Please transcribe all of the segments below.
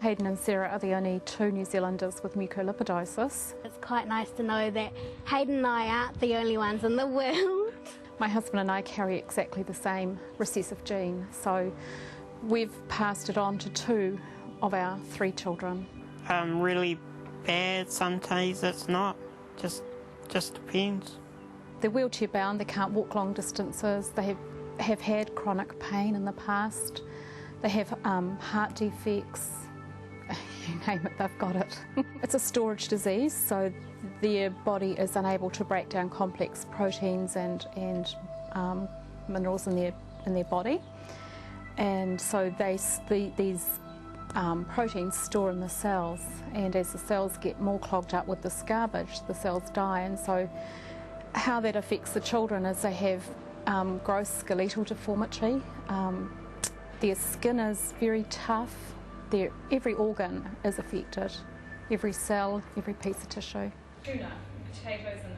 Hayden and Sarah are the only 2 New Zealanders with mucolipidosis. It's quite nice to know that Hayden and I aren't the only ones in the world. My husband and I carry exactly the same recessive gene, so we've passed it on to 2 of our 3 children. Really bad, some days it's not, just depends. They're wheelchair bound, they can't walk long distances, they have had chronic pain in the past, they have heart defects, you name it, they've got it. It's a storage disease, so their body is unable to break down complex proteins and minerals in their body, and so these proteins store in the cells, and as the cells get more clogged up with this garbage, the cells die. And so how that affects the children is they have gross skeletal deformity, their skin is very tough, every organ is affected, every cell, every piece of tissue. Tuna, potatoes and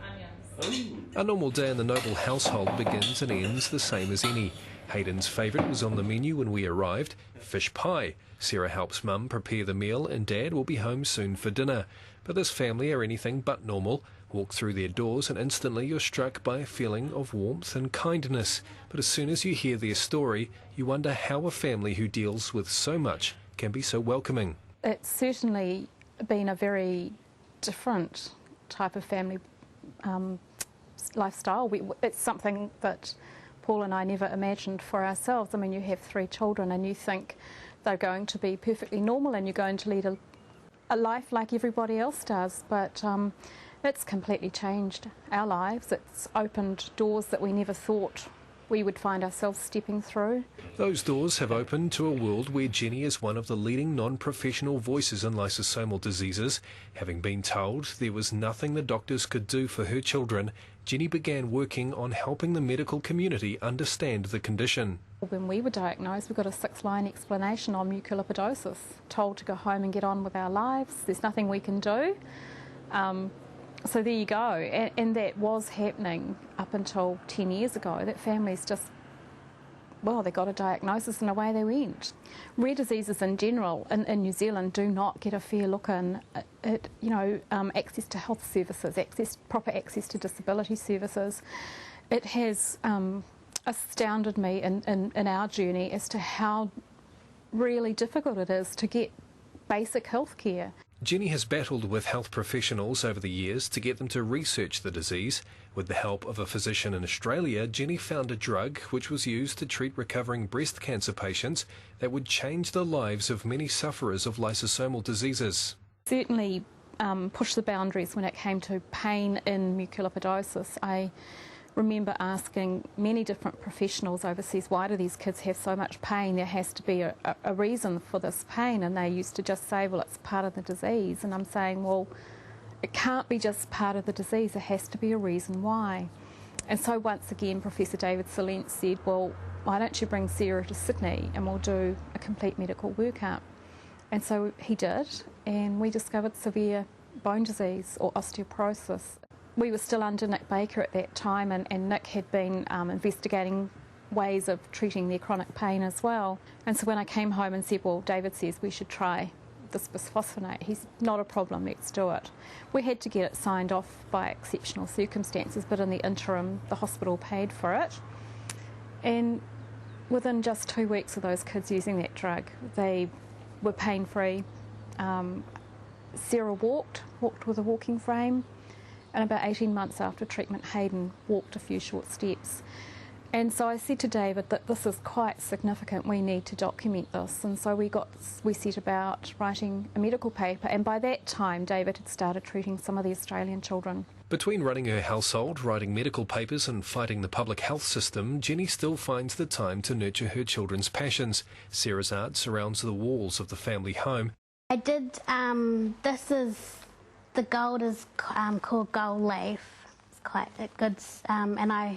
onions. A normal day in the Noble household begins and ends the same as any. Hayden's favourite was on the menu when we arrived, fish pie. Sarah helps Mum prepare the meal and Dad will be home soon for dinner. But this family are anything but normal. Walk through their doors and instantly you're struck by a feeling of warmth and kindness. But as soon as you hear their story, you wonder how a family who deals with so much can be so welcoming. It's certainly been a very different type of family lifestyle. It's something that Paul and I never imagined for ourselves. I mean, you have 3 children and you think they're going to be perfectly normal and you're going to lead a life like everybody else does, but it's completely changed our lives. It's opened doors that we never thought we would find ourselves stepping through. Those doors have opened to a world where Jenny is one of the leading non-professional voices in lysosomal diseases. Having been told there was nothing the doctors could do for her children, Jenny began working on helping the medical community understand the condition. When we were diagnosed, we got a 6-line explanation on mucolipidosis, told to go home and get on with our lives. There's nothing we can do. So there you go, and that was happening up until 10 years ago, that families just, well, they got a diagnosis and away they went. Rare diseases in general in New Zealand do not get a fair look in at, access to health services, proper access to disability services. It has astounded me in our journey as to how really difficult it is to get basic health care. Jenny has battled with health professionals over the years to get them to research the disease. With the help of a physician in Australia, Jenny found a drug which was used to treat recovering breast cancer patients that would change the lives of many sufferers of lysosomal diseases. Certainly pushed the boundaries when it came to pain in mucolipidosis. I remember asking many different professionals overseas, why do these kids have so much pain? There has to be a reason for this pain, and they used to just say, well, it's part of the disease. And I'm saying, well, it can't be just part of the disease, there has to be a reason why. And so once again Professor David Salent said, well, why don't you bring Sarah to Sydney and we'll do a complete medical workup. And so he did, and we discovered severe bone disease or osteoporosis. We were still under Nick Baker at that time, and Nick had been investigating ways of treating their chronic pain as well. And so when I came home and said, well, David says we should try this bisphosphonate, he's not a problem, let's do it. We had to get it signed off by exceptional circumstances, but in the interim the hospital paid for it. And within just 2 weeks of those kids using that drug, they were pain-free. Sarah walked with a walking frame, and about 18 months after treatment, Hayden walked a few short steps. And so I said to David that this is quite significant, we need to document this. And so we set about writing a medical paper, and by that time David had started treating some of the Australian children. Between running her household, writing medical papers and fighting the public health system, Jenny still finds the time to nurture her children's passions. Sarah's art surrounds the walls of the family home. I did, the gold is called gold leaf. It's quite good, and I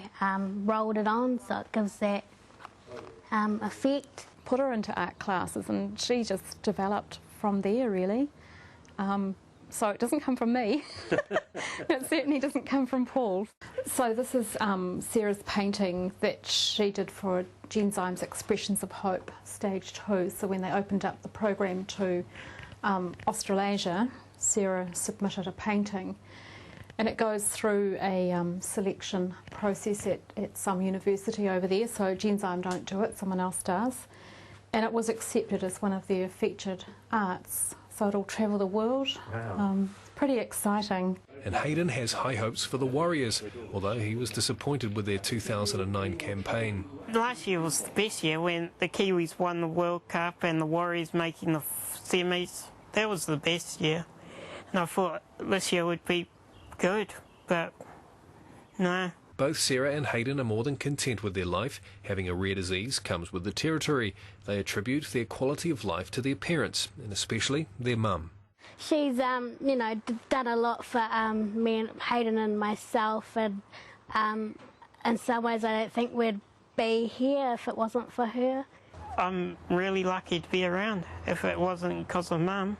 rolled it on so it gives that effect. Put her into art classes and she just developed from there really. so it doesn't come from me. It certainly doesn't come from Paul. So this is Sarah's painting that she did for Genzyme's Expressions of Hope, Stage 2. So when they opened up the program to Australasia, Sarah submitted a painting, and it goes through a selection process at some university over there. So Genzyme don't do it, someone else does. And it was accepted as one of their featured arts. So it'll travel the world. Wow. It's pretty exciting. And Hayden has high hopes for the Warriors, although he was disappointed with their 2009 campaign. Last year was the best year when the Kiwis won the World Cup and the Warriors making the semis. That was the best year. And I thought this year would be good, but no. Both Sarah and Hayden are more than content with their life. Having a rare disease comes with the territory. They attribute their quality of life to their parents, and especially their mum. She's, you know, done a lot for me and Hayden and myself, and in some ways I don't think we'd be here if it wasn't for her. I'm really lucky to be around if it wasn't because of Mum.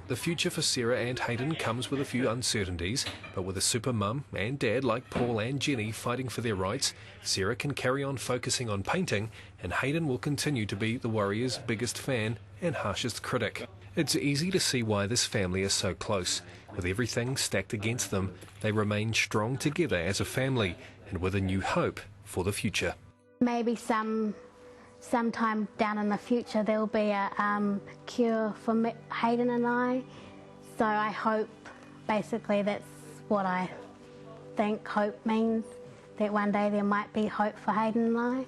The future for Sarah and Hayden comes with a few uncertainties, but with a super mum and dad like Paul and Jenny fighting for their rights, Sarah can carry on focusing on painting, and Hayden will continue to be the Warriors' biggest fan and harshest critic. It's easy to see why this family is so close. With everything stacked against them, they remain strong together as a family, and with a new hope for the future. Maybe sometime down in the future there'll be a cure for Hayden and I. So I hope, basically that's what I think hope means, that one day there might be hope for Hayden and I.